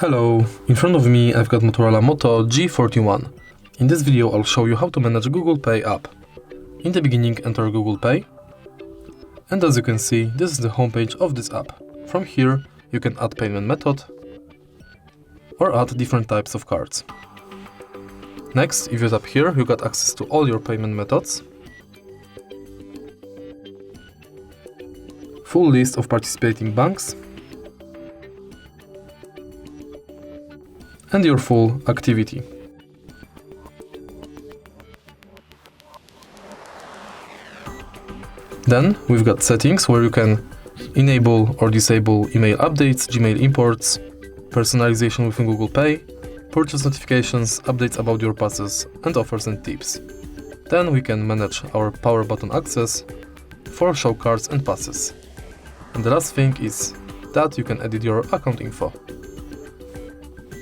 Hello, in front of me I've got Motorola Moto G41. In this video I'll show you how to manage Google Pay app. In the beginning enter Google Pay, and as you can see this is the homepage of this app. From here you can add payment method or add different types of cards. Next, if you tap here you got access to all your payment methods, full list of participating banks, and your full activity. Then we've got settings where you can enable or disable email updates, Gmail imports, personalization within Google Pay, purchase notifications, updates about your passes, and offers and tips. Then we can manage our power button access for show cards and passes. And the last thing is that you can edit your account info.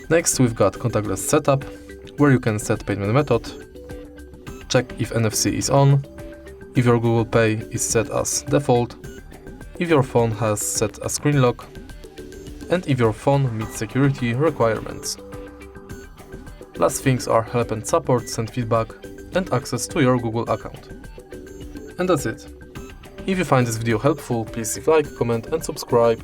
Next we've got contactless setup, where you can set payment method, check if NFC is on, if your Google Pay is set as default, if your phone has set a screen lock, and if your phone meets security requirements. Last things are help and support, send feedback, and access to your Google account. And that's it. If you find this video helpful, please leave a like, comment and subscribe.